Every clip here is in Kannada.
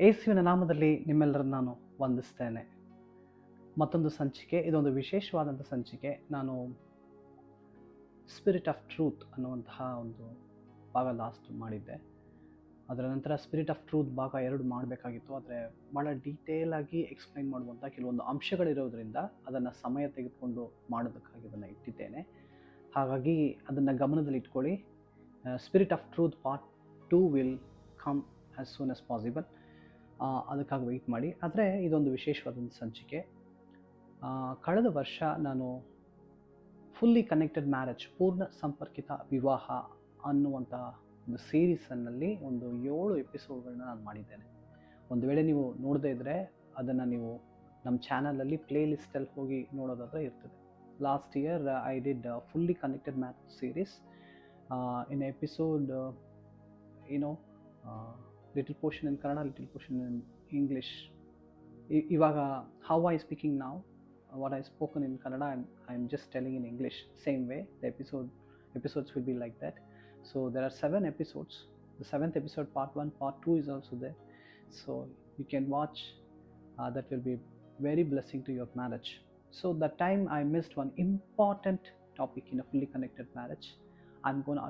ಯೇಸುವಿನ ನಾಮದಲ್ಲಿ ನಿಮ್ಮೆಲ್ಲರನ್ನು ನಾನು ವಂದಿಸ್ತೇನೆ. ಮತ್ತೊಂದು ಸಂಚಿಕೆ, ಇದೊಂದು ವಿಶೇಷವಾದಂಥ ಸಂಚಿಕೆ. ನಾನು ಸ್ಪಿರಿಟ್ ಆಫ್ ಟ್ರೂತ್ ಅನ್ನುವಂತಹ ಒಂದು ಭಾಗ ಲಾಸ್ಟ್ ಮಾಡಿದ್ದೆ. ಅದರ ನಂತರ ಸ್ಪಿರಿಟ್ ಆಫ್ ಟ್ರೂತ್ ಭಾಗ 2 ಮಾಡಬೇಕಾಗಿತ್ತು. ಆದರೆ ಭಾಳ ಡೀಟೇಲಾಗಿ ಎಕ್ಸ್ಪ್ಲೈನ್ ಮಾಡುವಂಥ ಕೆಲವೊಂದು ಅಂಶಗಳಿರೋದ್ರಿಂದ ಅದನ್ನು ಸಮಯ ತೆಗೆದುಕೊಂಡು ಮಾಡೋದಕ್ಕಾಗಿ ಅದನ್ನು ಇಟ್ಟಿದ್ದೇನೆ. ಹಾಗಾಗಿ ಅದನ್ನು ಗಮನದಲ್ಲಿ ಇಟ್ಕೊಳ್ಳಿ. Spirit of truth part 2 will come as soon as possible. ಅದಕ್ಕಾಗಿ ವೆಯ್ಟ್ ಮಾಡಿ. ಆದರೆ ಇದೊಂದು ವಿಶೇಷವಾದಂಥ ಸಂಚಿಕೆ. ಕಳೆದ ವರ್ಷ ನಾನು ಫುಲ್ಲಿ ಕನೆಕ್ಟೆಡ್ ಮ್ಯಾರೇಜ್, ಪೂರ್ಣ ಸಂಪರ್ಕಿತ ವಿವಾಹ ಅನ್ನುವಂಥ ಒಂದು ಸೀರೀಸನ್ನಲ್ಲಿ ಒಂದು 7 ಎಪಿಸೋಡ್ಗಳನ್ನ ನಾನು ಮಾಡಿದ್ದೇನೆ. ಒಂದು ವೇಳೆ ನೀವು ನೋಡದೇ ಇದ್ದರೆ ಅದನ್ನು ನೀವು ನಮ್ಮ ಚಾನಲಲ್ಲಿ ಪ್ಲೇ ಲಿಸ್ಟಲ್ಲಿ ಹೋಗಿ ನೋಡೋದಾದರೆ ಇರ್ತದೆ. Last year I did fully connected marriage series in episode little portion in Kannada, little portion in English. Ivaga how I speaking now, what I spoken in Kannada, I'm just telling in English. Same way the episodes will be like that. So there are 7 episodes. The 7th episode, part 1, part 2 is also there. So you can watch. That will be very blessing to your marriage. So that time I missed one important topic in a fully connected marriage. I'm going to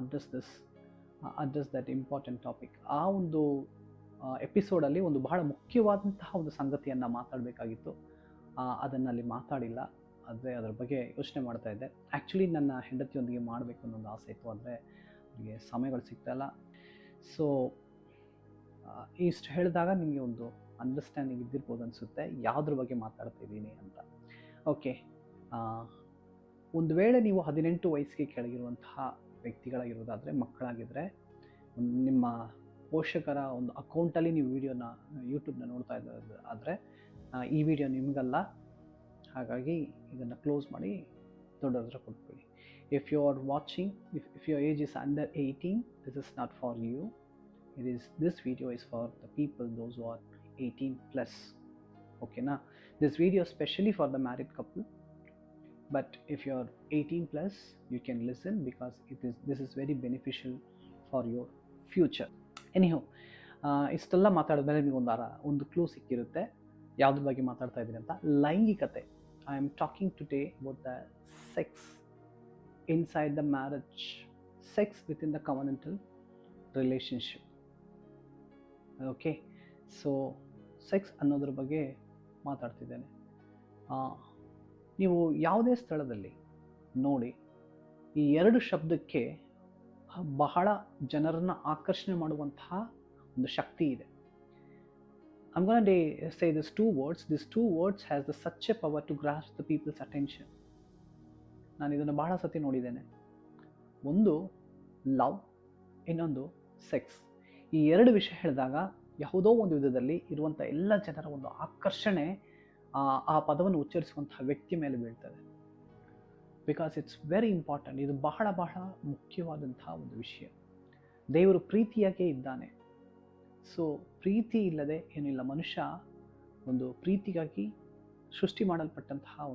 address that important topic. ಆ ಒಂದು ಎಪಿಸೋಡಲ್ಲಿ ಒಂದು ಬಹಳ ಮುಖ್ಯವಾದಂತಹ ಒಂದು ಸಂಗತಿಯನ್ನು ಮಾತಾಡಬೇಕಾಗಿತ್ತು. ಅದನ್ನಲ್ಲಿ ಮಾತಾಡಿಲ್ಲ. ಆದರೆ ಅದರ ಬಗ್ಗೆ ಯೋಚನೆ ಮಾಡ್ತಾ ಇದ್ದೆ. ಆ್ಯಕ್ಚುಲಿ ನನ್ನ ಹೆಂಡತಿಯೊಂದಿಗೆ ಮಾಡಬೇಕು ಅನ್ನೋ ಒಂದು ಆಸೆ ಇತ್ತು, ಆದರೆ ನನಗೆ ಸಮಯಗಳು ಸಿಗ್ತಾಯಿಲ್ಲ. ಸೊ ಇಷ್ಟು ಹೇಳಿದಾಗ ನಿಮಗೆ ಒಂದು ಅಂಡರ್ಸ್ಟ್ಯಾಂಡಿಂಗ್ ಇದ್ದಿರ್ಬೋದು ಅನಿಸುತ್ತೆ ಯಾವುದ್ರ ಬಗ್ಗೆ ಮಾತಾಡ್ತಾ ಇದ್ದೀನಿ ಅಂತ. ಓಕೆ, ಒಂದು ವೇಳೆ ನೀವು 18 ವಯಸ್ಸಿಗೆ ಕೆಳಗಿರುವಂತಹ ವ್ಯಕ್ತಿಗಳಾಗಿರೋದಾದರೆ, ಮಕ್ಕಳಾಗಿದ್ದರೆ, ನಿಮ್ಮ ಪೋಷಕರ ಒಂದು ಅಕೌಂಟಲ್ಲಿ ನೀವು ವಿಡಿಯೋನ ಯೂಟ್ಯೂಬ್ನ ನೋಡ್ತಾ ಇದ್ದ ಆದರೆ ಈ ವಿಡಿಯೋ ನಿಮಗಲ್ಲ. ಹಾಗಾಗಿ ಇದನ್ನು ಕ್ಲೋಸ್ ಮಾಡಿ ದೊಡ್ಡವ್ರ ಹತ್ರ ಕೊಟ್ಬಿಡಿ. If you are watching, if your age is under 18, this is not for you. This video is for the people those who are 18+. ಓಕೆನಾ? This video specially for the married couple. But if you are 18+, you can listen because this is very beneficial for your future. Anyhow, ಇಷ್ಟೆಲ್ಲ ಮಾತಾಡಿದ್ಮೇಲೆ ನಿಮಗೆ ಒಂದು ಕ್ಲೂ ಸಿಕ್ಕಿರುತ್ತೆ ಯಾವುದ್ರ ಬಗ್ಗೆ ಮಾತಾಡ್ತಾ ಇದ್ದೀನಿ ಅಂತ. ಲೈಂಗಿಕತೆ. I am talking today about the sex inside the marriage, sex with in the covenantal relationship. Okay, so sex ಅನ್ನೋದ್ರ ಬಗ್ಗೆ ಮಾತಾಡ್ತಿದ್ದೇನೆ. ನೀವು ಯಾವುದೇ ಸ್ಥಳದಲ್ಲಿ ನೋಡಿ, ಈ 2 ಶಬ್ದಕ್ಕೆ ಬಹಳ ಜನರನ್ನು ಆಕರ್ಷಣೆ ಮಾಡುವಂತಹ ಒಂದು ಶಕ್ತಿ ಇದೆ. I'm going to say these 2 words. These 2 words has such a power to grasp the people's attention. ನಾನು ಇದನ್ನು ಬಹಳ ಸತಿ ನೋಡಿದ್ದೇನೆ. ಒಂದು ಲವ್, ಇನ್ನೊಂದು ಸೆಕ್ಸ್. ಈ 2 ವಿಷಯ ಹೇಳಿದಾಗ ಯಾವುದೋ ಒಂದು ವಿಧದಲ್ಲಿ ಇರುವಂಥ ಎಲ್ಲ ಜನರ ಒಂದು ಆಕರ್ಷಣೆ ಆ ಪದವನ್ನು ಉಚ್ಚರಿಸುವಂತಹ ವ್ಯಕ್ತಿ ಮೇಲೆ ಬೀಳ್ತದೆ. Because it's very important. ಇದು ಬಹಳ ಬಹಳ ಮುಖ್ಯವಾದಂತಹ ಒಂದು ವಿಷಯ. ದೇವರು ಪ್ರೀತಿಯಾಗೇ ಇದ್ದಾನೆ. ಸೊ ಪ್ರೀತಿ ಇಲ್ಲದೆ ಏನಿಲ್ಲ. ಮನುಷ್ಯ ಒಂದು ಪ್ರೀತಿಗಾಗಿ ಸೃಷ್ಟಿ ಮಾಡಲ್ಪಟ್ಟಂತಹ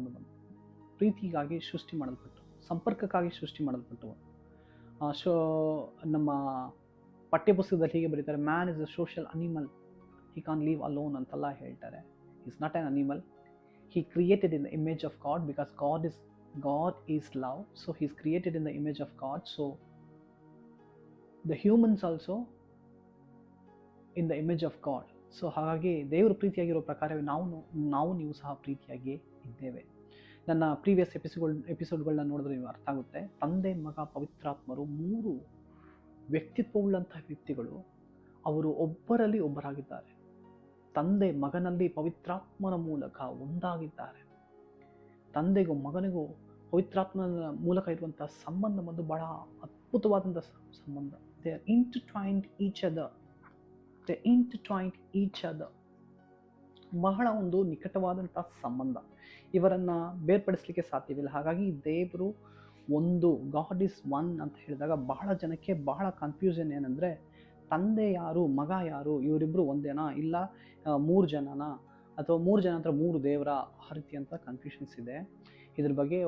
ಪ್ರೀತಿಗಾಗಿ ಸೃಷ್ಟಿ ಮಾಡಲ್ಪಟ್ಟು, ಸಂಪರ್ಕಕ್ಕಾಗಿ ಸೃಷ್ಟಿ ಮಾಡಲ್ಪಟ್ಟು. ಸೊ ನಮ್ಮ ಪಠ್ಯಪುಸ್ತಕದಲ್ಲಿ ಹೀಗೆ ಬರೀತಾರೆ, man is a social animal, he can leave alone ಅಂತೆಲ್ಲ ಹೇಳ್ತಾರೆ. He's not an animal. He created in the image of God because God is love. So he's created in the image of God. So the humans also in the image of God. So ಹಾಗಾಗಿ ದೇವರು ಪ್ರೀತಿಯಾಗಿರೋ ಪ್ರಕಾರವೇ ನಾವು ನೀವು ಸಹ ಪ್ರೀತಿಯಾಗಿ ಇದ್ದೇವೆ. ನನ್ನ ಪ್ರೀವಿಯಸ್ ಎಪಿಸೋಡ್ಗಳನ್ನ ನೋಡಿದ್ರೆ ನೀವು ಅರ್ಥ ಆಗುತ್ತೆ. ತಂದೆ, ಮಗ, ಪವಿತ್ರಾತ್ಮರು 3 ವ್ಯಕ್ತಿತ್ವವುಳ್ಳಂತಹ ವ್ಯಕ್ತಿಗಳು. ಅವರು ಒಬ್ಬರಲ್ಲಿ ಒಬ್ಬರಾಗಿದ್ದಾರೆ. ತಂದೆ ಮಗನಲ್ಲಿ ಪವಿತ್ರಾತ್ಮನ ಮೂಲಕ ಒಂದಾಗಿದ್ದಾರೆ. ತಂದೆಗೂ ಮಗನಿಗೂ ಪವಿತ್ರಾತ್ಮನ ಮೂಲಕ ಇರುವಂಥ ಸಂಬಂಧ ಒಂದು ಬಹಳ ಅದ್ಭುತವಾದಂಥ ಸಂಬಂಧ. They are intertwined each other. ಬಹಳ ಒಂದು ನಿಕಟವಾದಂಥ ಸಂಬಂಧ. ಇವರನ್ನು ಬೇರ್ಪಡಿಸಲಿಕ್ಕೆ ಸಾಧ್ಯವಿಲ್ಲ. ಹಾಗಾಗಿ ದೇವರು ಒಂದು, ಗಾಡ್ ಇಸ್ ಒನ್ ಅಂತ ಹೇಳಿದಾಗ ಬಹಳ ಜನಕ್ಕೆ ಬಹಳ ಕನ್ಫ್ಯೂಷನ್ ಏನಂದರೆ, ತಂದೆ ಯಾರು, ಮಗ ಯಾರು, ಇವರಿಬ್ಬರು ಒಂದೇನಾ, ಇಲ್ಲ 3 ಜನನಾ, ಅಥವಾ 3 ಜನ ಹತ್ರ 3 ದೇವರ, ಆ ರೀತಿ ಅಂತ ಕನ್ಫ್ಯೂಷನ್ಸ್ ಇದೆ. ಇದ್ರ ಬಗ್ಗೆ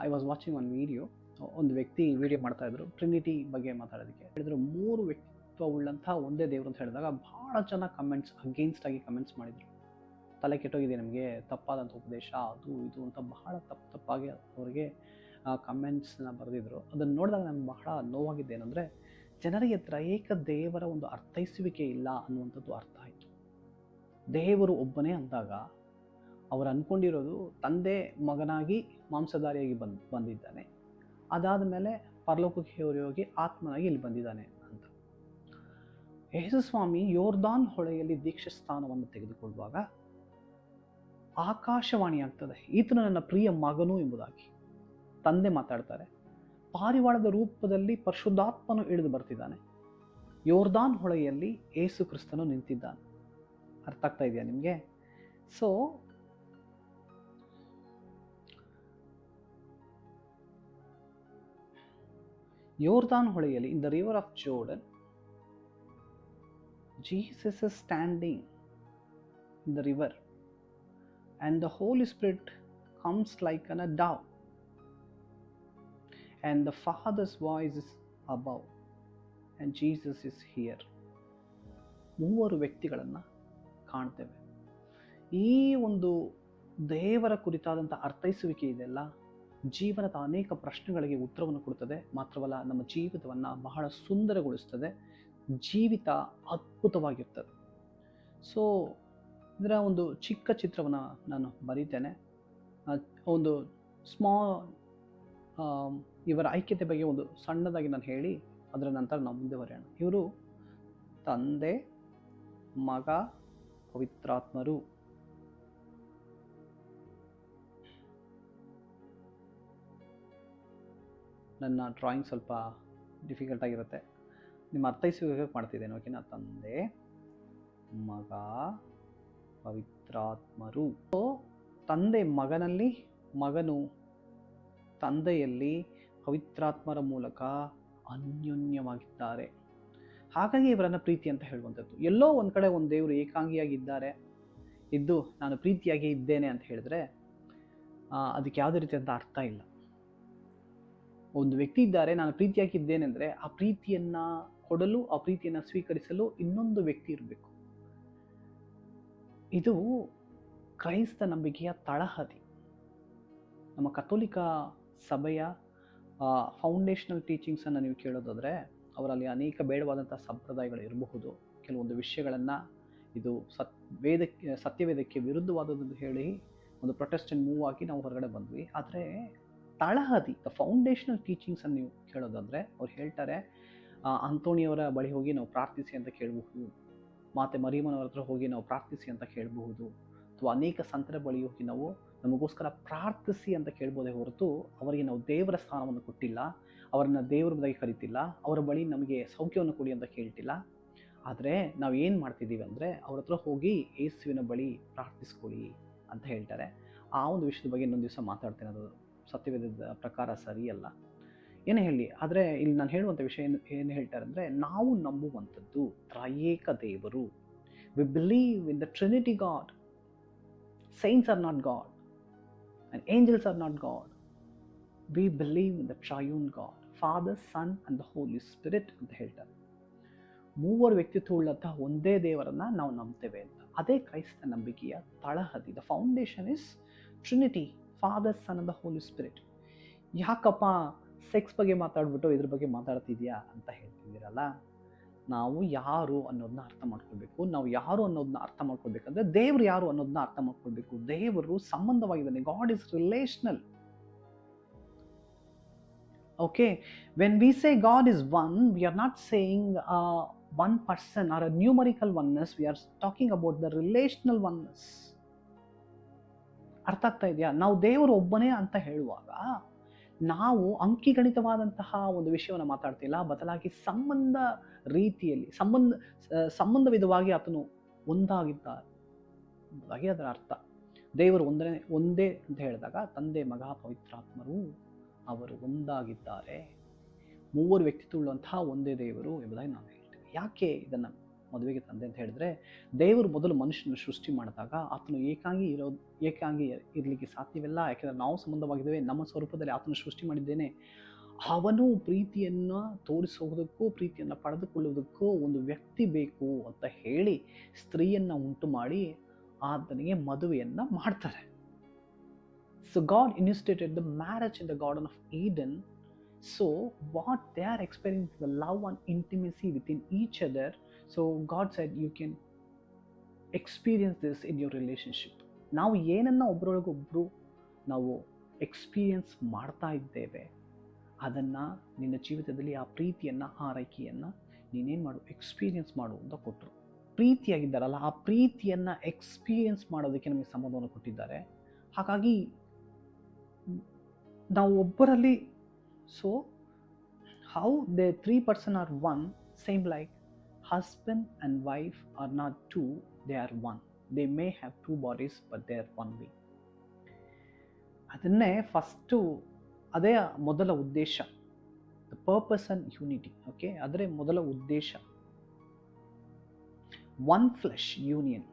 ಐ ವಾಸ್ ವಾಚಿಂಗ್ ಒಂದು ವಿಡಿಯೋ. ಒಂದು ವ್ಯಕ್ತಿ ವಿಡಿಯೋ ಮಾಡ್ತಾಯಿದ್ರು ಟ್ರಿನಿಟಿ ಬಗ್ಗೆ ಮಾತಾಡೋದಕ್ಕೆ. ಹೇಳಿದ್ರು 3 ಏಕತ್ವ ಉಳ್ಳಂತಹ ಒಂದೇ ದೇವರು ಅಂತ ಹೇಳಿದಾಗ ಭಾಳ ಜನ ಕಮೆಂಟ್ಸ್ ಅಗೇನ್ಸ್ಟ್ ಆಗಿ ಕಮೆಂಟ್ಸ್ ಮಾಡಿದರು. ತಲೆ ಕೆಟ್ಟೋಗಿದೆ ನಮಗೆ, ತಪ್ಪಾದಂಥ ಉಪದೇಶ, ಅದು ಇದು ಅಂತ ಬಹಳ ತಪ್ಪಾಗಿ ಅವರಿಗೆ ಕಮೆಂಟ್ಸ್ನ ಬರೆದಿದ್ರು. ಅದನ್ನು ನೋಡಿದಾಗ ನನಗೆ ಬಹಳ ನೋವಾಗಿದ್ದು ಏನಂದರೆ, ಜನರಿಗೆ ತ್ರಯೇಕ ದೇವರ ಒಂದು ಅರ್ಥೈಸುವಿಕೆ ಇಲ್ಲ ಅನ್ನುವಂಥದ್ದು ಅರ್ಥ ಆಯಿತು. ದೇವರು ಒಬ್ಬನೇ ಅಂದಾಗ ಅವರು ಅಂದ್ಕೊಂಡಿರೋದು ತಂದೆ ಮಗನಾಗಿ ಮಾಂಸಧಾರಿಯಾಗಿ ಬಂದಿದ್ದಾನೆ, ಅದಾದ ಮೇಲೆ ಪರಲೋಕಕ್ಕೆ ಹೋಗಿ ಆತ್ಮನಾಗಿ ಇಲ್ಲಿ ಬಂದಿದ್ದಾನೆ ಅಂತ. ಯೇಸು ಸ್ವಾಮಿ ಯೋರ್ದಾನ್ ಹೊಳೆಯಲ್ಲಿ ದೀಕ್ಷಾ ಸ್ಥಾನವನ್ನು ತೆಗೆದುಕೊಳ್ಳುವಾಗ ಆಕಾಶವಾಣಿ ಆಗ್ತದೆ, ಈತನು ನನ್ನ ಪ್ರಿಯ ಮಗನು ಎಂಬುದಾಗಿ. ತಂದೆ ಮಾತಾಡ್ತಾರೆ, ಪಾರಿವಾಳದ ರೂಪದಲ್ಲಿ ಪರಿಶುದ್ಧಾತ್ಮನು ಇಳಿದು ಬರ್ತಿದ್ದಾನೆ. ಯೋರ್ದಾನ್ ಹೊಳೆಯಲ್ಲಿ ಯೇಸು ಕ್ರಿಸ್ತನು ನಿಂತಿದ್ದಾನೆ. ಅರ್ಥ ಆಗ್ತಾ ಇದೆಯಾ ನಿಮಗೆ? ಸೊ ಯೋರ್ದಾನ್ ಹೊಳೆಯಲ್ಲಿ, in the river of Jordan, Jesus is standing in the river and the Holy Spirit comes like a dove and the Father's voice is above and Jesus is here. ಮೂವರು ವ್ಯಕ್ತಿಗಳನ್ನು ಕಾಣ್ತೇವೆ. ಈ ಒಂದು ದೇವರ ಕುರಿತಾದಂಥ ಅರ್ಥೈಸುವಿಕೆ ಇದೆಲ್ಲ ಜೀವನದ ಅನೇಕ ಪ್ರಶ್ನೆಗಳಿಗೆ ಉತ್ತರವನ್ನು ಕೊಡುತ್ತದೆ. ಮಾತ್ರವಲ್ಲ, ನಮ್ಮ ಜೀವಿತವನ್ನು ಬಹಳ ಸುಂದರಗೊಳಿಸ್ತದೆ, ಜೀವಿತ ಅದ್ಭುತವಾಗಿರ್ತದೆ. ಸೊ ಇದರ ಒಂದು ಚಿಕ್ಕ ಚಿತ್ರವನ್ನು ನಾನು ಬರೀತೇನೆ. ಒಂದು ಇವರ ಐಕ್ಯತೆ ಬಗ್ಗೆ ಒಂದು ಸಣ್ಣದಾಗಿ ನಾನು ಹೇಳಿ ಅದರ ನಂತರ ನಾವು ಮುಂದೆ ಬರೆಯೋಣ. ಇವರು ತಂದೆ, ಮಗ, ಪವಿತ್ರಾತ್ಮರು. ನನ್ನ ಡ್ರಾಯಿಂಗ್ ಸ್ವಲ್ಪ ಡಿಫಿಕಲ್ಟ್ ಆಗಿರುತ್ತೆ, ನಿಮ್ಮ ಅರ್ಥೈಸುವಿಕೆ ಮಾಡ್ತಿದ್ದೇನೆ, ಓಕೆನಾ? ತಂದೆ, ಮಗ, ಪವಿತ್ರಾತ್ಮರು. ತಂದೆ ಮಗನಲ್ಲಿ, ಮಗನು ತಂದೆಯಲ್ಲಿ ಪವಿತ್ರಾತ್ಮರ ಮೂಲಕ ಅನ್ಯೋನ್ಯವಾಗಿದ್ದಾರೆ. ಹಾಗಾಗಿ ಇವರನ್ನ ಪ್ರೀತಿ ಅಂತ ಹೇಳುವಂಥದ್ದು. ಎಲ್ಲೋ ಒಂದು ಕಡೆ ಒಂದು ದೇವರು ಏಕಾಂಗಿಯಾಗಿದ್ದಾರೆ ಇದ್ದು ನಾನು ಪ್ರೀತಿಯಾಗಿ ಇದ್ದೇನೆ ಅಂತ ಹೇಳಿದ್ರೆ ಅದಕ್ಕೆ ಯಾವುದೇ ರೀತಿಯಾದಂಥ ಅರ್ಥ ಇಲ್ಲ. ಒಂದು ವ್ಯಕ್ತಿ ಇದ್ದಾರೆ, ನಾನು ಪ್ರೀತಿಯಾಗಿದ್ದೇನೆ ಅಂದರೆ ಆ ಪ್ರೀತಿಯನ್ನು ಕೊಡಲು, ಆ ಪ್ರೀತಿಯನ್ನು ಸ್ವೀಕರಿಸಲು ಇನ್ನೊಂದು ವ್ಯಕ್ತಿ ಇರಬೇಕು. ಇದು ಕ್ರೈಸ್ತ ನಂಬಿಕೆಯ ತಳಹದಿ. ನಮ್ಮ ಕಥೋಲಿಕ ಸಭೆಯ ಫೌಂಡೇಶನಲ್ ಟೀಚಿಂಗ್ಸನ್ನು ನೀವು ಕೇಳೋದಾದರೆ ಅವರಲ್ಲಿ ಅನೇಕ ಬೇಡವಾದಂಥ ಸಂಪ್ರದಾಯಗಳು ಇರಬಹುದು. ಕೆಲವೊಂದು ವಿಷಯಗಳನ್ನು ಇದು ಸತ್ಯವೇದಕ್ಕೆ ವಿರುದ್ಧವಾದದ್ದು ಹೇಳಿ ಒಂದು ಪ್ರೊಟೆಸ್ಟೆಂಟ್ ಮೂವ್ ಆಗಿ ನಾವು ಹೊರಗಡೆ ಬಂದ್ವಿ. ಆದರೆ ತಳಹದಿ, ದ ಫೌಂಡೇಶನಲ್ ಟೀಚಿಂಗ್ಸನ್ನು ನೀವು ಕೇಳೋದಾದರೆ ಅವ್ರು ಹೇಳ್ತಾರೆ, ಅಂತೋಣಿಯವರ ಬಳಿ ಹೋಗಿ ನಾವು ಪ್ರಾರ್ಥಿಸಿ ಅಂತ ಕೇಳಬಹುದು, ಮಾತೆ ಮರಿಯಮ್ಮನವರ ಹತ್ರ ಹೋಗಿ ನಾವು ಪ್ರಾರ್ಥಿಸಿ ಅಂತ ಕೇಳಬಹುದು, ಅಥವಾ ಅನೇಕ ಸಂತರ ಬಳಿ ಹೋಗಿ ನಾವು ನಮಗೋಸ್ಕರ ಪ್ರಾರ್ಥಿಸಿ ಅಂತ ಕೇಳ್ಬೋದೇ ಹೊರತು ಅವರಿಗೆ ನಾವು ದೇವರ ಸ್ಥಾನವನ್ನು ಕೊಟ್ಟಿಲ್ಲ, ಅವರನ್ನು ದೇವರ ಬದಲಾಗಿ ಕರಿತಿಲ್ಲ, ಅವರ ಬಳಿ ನಮಗೆ ಸೌಖ್ಯವನ್ನು ಕೊಡಿ ಅಂತ ಕೇಳ್ತಿಲ್ಲ. ಆದರೆ ನಾವು ಏನು ಮಾಡ್ತಿದ್ದೀವಿ ಅಂದರೆ ಅವ್ರ ಹತ್ರ ಹೋಗಿ ಯೇಸುವಿನ ಬಳಿ ಪ್ರಾರ್ಥಿಸ್ಕೊಳ್ಳಿ ಅಂತ ಹೇಳ್ತಾರೆ. ಆ ಒಂದು ವಿಷಯದ ಬಗ್ಗೆ ಇನ್ನೊಂದು ದಿವಸ ಮಾತಾಡ್ತೇನೆ, ಅದು ಸತ್ಯವೇದದ ಪ್ರಕಾರ ಸರಿಯಲ್ಲ, ಏನೇ ಹೇಳಿ. ಆದರೆ ಇಲ್ಲಿ ನಾನು ಹೇಳುವಂಥ ವಿಷಯ ಏನು ಹೇಳ್ತಾರೆ ಅಂದರೆ, ನಾವು ನಂಬುವಂಥದ್ದು ತ್ರಯೇಕ ದೇವರು. We believe in the Trinity god. Saints are not God and angels are not God. We believe in the triune God, Father, Son and the Holy Spirit ಅಂತ ಹೇಳ್ತಾರೆ. ಮೂವರು ವ್ಯಕ್ತಿತ್ವ ಉಳ್ಳಂತಹ ಒಂದೇ ದೇವರನ್ನ ನಾವು ನಂಬ್ತೇವೆ ಅಂತ. ಅದೇ ಕ್ರೈಸ್ತ ನಂಬಿಕೆಯ ತಳಹದಿ. The foundation is Trinity, father, son and the Holy Spirit. ಯಾಕಪ್ಪ ಸೆಕ್ಸ್ ಬಗ್ಗೆ ಮಾತಾಡ್ಬಿಟ್ಟು ಇದ್ರ ಬಗ್ಗೆ ಮಾತಾಡ್ತಿದ್ಯಾ ಅಂತ ಹೇಳ್ತಿದ್ದೀರಲ್ಲ, ನಾವು ಯಾರು ಅನ್ನೋದನ್ನ ಅರ್ಥ ಮಾಡ್ಕೊಳ್ಬೇಕು. ನಾವು ಯಾರು ಅನ್ನೋದನ್ನ ಅರ್ಥ ಮಾಡ್ಕೊಳ್ಬೇಕಂದ್ರೆ ದೇವರು ಯಾರು ಅನ್ನೋದನ್ನ ಅರ್ಥ ಮಾಡ್ಕೊಳ್ಬೇಕು. ದೇವರು ಸಂಬಂಧವಾಗಿದ್ದಾನೆ. God is relational. Okay, when we say God is one, we are not saying one person or a numerical oneness. We are talking about the relational oneness. ಅರ್ಥ ಆಗ್ತಾ ಇದೆಯಾ? ನಾವು ದೇವರು ಒಬ್ಬನೇ ಅಂತ ಹೇಳುವಾಗ ನಾವು ಅಂಕಿಗಣಿತವಾದಂತಹ ಒಂದು ವಿಷಯವನ್ನು ಮಾತಾಡ್ತಿಲ್ಲ, ಬದಲಾಗಿ ಸಂಬಂಧ ರೀತಿಯಲ್ಲಿ ಸಂಬಂಧವಿಧವಾಗಿ ಆತನು ಒಂದಾಗಿದ್ದಾರೆ ಎಂಬುದಾಗಿ ಅದರ ಅರ್ಥ. ದೇವರು ಒಂದೇ ಅಂತ ಹೇಳಿದಾಗ ತಂದೆ, ಮಗ, ಪವಿತ್ರಾತ್ಮರು ಅವರು ಒಂದಾಗಿದ್ದಾರೆ. ಮೂವರು ವ್ಯಕ್ತಿತ್ವ ಉಳ್ಳುವಂತಹ ಒಂದೇ ದೇವರು ಎಂಬುದಾಗಿ ನಾವು ಹೇಳ್ತೀವಿ. ಯಾಕೆ ಇದನ್ನು ಮದುವೆಗೆ ತಂದೆ ಅಂತ ಹೇಳಿದ್ರೆ, ದೇವರು ಮೊದಲು ಮನುಷ್ಯನ ಸೃಷ್ಟಿ ಮಾಡಿದಾಗ ಆತನು ಏಕಾಂಗಿ ಇರಲಿಕ್ಕೆ ಸಾಧ್ಯವಿಲ್ಲ. ಯಾಕೆಂದರೆ ನಾವು ಸಂಬಂಧವಾಗಿದ್ದೇವೆ, ನಮ್ಮ ಸ್ವರೂಪದಲ್ಲಿ ಆತನು ಸೃಷ್ಟಿ ಮಾಡಿದ್ದೇನೆ. ಅವನು ಪ್ರೀತಿಯನ್ನು ತೋರಿಸುವುದಕ್ಕೂ ಪ್ರೀತಿಯನ್ನು ಪಡೆದುಕೊಳ್ಳುವುದಕ್ಕೂ ಒಂದು ವ್ಯಕ್ತಿ ಬೇಕು ಅಂತ ಹೇಳಿ ಸ್ತ್ರೀಯನ್ನು ಉಂಟು ಮಾಡಿ ಆತನಿಗೆ ಮದುವೆಯನ್ನು ಮಾಡ್ತಾರೆ. So God initiated the marriage in the garden of Eden. So what they are experiencing, the love and intimacy within each other. So God said you can experience this in your relationship. ನಾವು ಏನನ್ನ ಒಬ್ಬರೊಳಗೊಬ್ಬರು ನಾವು ಎಕ್ಸ್ಪೀರಿಯನ್ಸ್ ಮಾಡ್ತಾ ಇದ್ದೇವೆ ಅದನ್ನು ನಿನ್ನ ಜೀವಿತದಲ್ಲಿ ಆ ಪ್ರೀತಿಯನ್ನು ಆರೈಕೆಯನ್ನು ನೀನೇನು ಮಾಡು, ಎಕ್ಸ್ಪೀರಿಯನ್ಸ್ ಮಾಡು ಅಂತ ಕೊಟ್ಟರು. ಪ್ರೀತಿಯಾಗಿದ್ದಾರಲ್ಲ, ಆ ಪ್ರೀತಿಯನ್ನು ಎಕ್ಸ್ಪೀರಿಯನ್ಸ್ ಮಾಡೋದಕ್ಕೆ ನಮಗೆ ಸಂಬಂಧವನ್ನು ಕೊಟ್ಟಿದ್ದಾರೆ. ಹಾಗಾಗಿ ನಾವು ಒಬ್ಬರಲ್ಲಿ, so how the three person are one, same like husband and wife are not two, they are one. They may have two bodies but they are one being. ಅದನ್ನೇ ಫಸ್ಟು, ಅದೇ ಮೊದಲ ಉದ್ದೇಶ, the purpose and unity. Okay, ಅದರ ಮೊದಲ ಉದ್ದೇಶ ಒನ್ ಫ್ಲೆಶ್ ಯೂನಿಯನ್.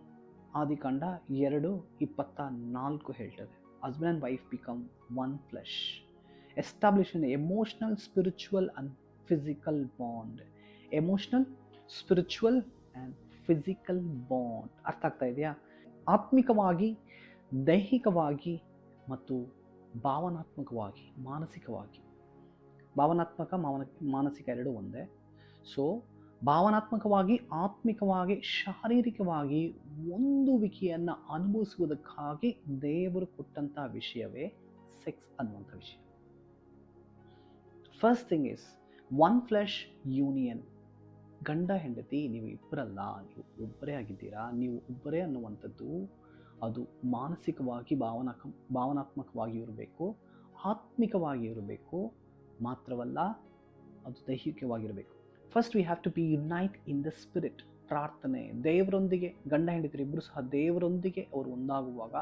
ಆದಿಕಾಂಡ 2:24 ಹೇಳ್ತದೆ, husband and wife become one flesh. Establish an emotional, spiritual and physical bond. Emotional, spiritual and physical bond. ಅರ್ಥ ಆಗ್ತಾ ಇದೆಯಾ? ಆತ್ಮಿಕವಾಗಿ, ದೈಹಿಕವಾಗಿ ಮತ್ತು ಭಾವನಾತ್ಮಕವಾಗಿ, ಮಾನಸಿಕವಾಗಿ. ಭಾವನಾತ್ಮಕ ಮಾನಸಿಕ ಎರಡೂ ಒಂದೇ. ಸೊ ಭಾವನಾತ್ಮಕವಾಗಿ, ಆತ್ಮಿಕವಾಗಿ, ಶಾರೀರಿಕವಾಗಿ ಹೊಂದುವಿಕೆಯನ್ನು ಅನುಭವಿಸುವುದಕ್ಕಾಗಿ ದೇವರು ಕೊಟ್ಟಂಥ ವಿಷಯವೇ ಸೆಕ್ಸ್ ಅನ್ನುವಂಥ ವಿಷಯ. First thing is one flesh union. ಗಂಡ ಹೆಂಡತಿ ನೀವು ಇಬ್ಬರಲ್ಲ, ನೀವು ಒಬ್ಬರೇ ಆಗಿದ್ದೀರಾ. ನೀವು ಒಬ್ಬರೇ ಅನ್ನುವಂಥದ್ದು ಅದು ಮಾನಸಿಕವಾಗಿ, ಭಾವನಾತ್ಮಕವಾಗಿ ಇರಬೇಕು, ಆತ್ಮಿಕವಾಗಿ ಇರಬೇಕು, ಮಾತ್ರವಲ್ಲ ಅದು ದೈಹಿಕವಾಗಿರಬೇಕು. First we have to be unite in the spirit. ಪ್ರಾರ್ಥನೆ, ದೇವರೊಂದಿಗೆ ಗಂಡ ಹೆಂಡತಿರು ಇಬ್ಬರು ಸಹ ದೇವರೊಂದಿಗೆ ಅವರು ಒಂದಾಗುವಾಗ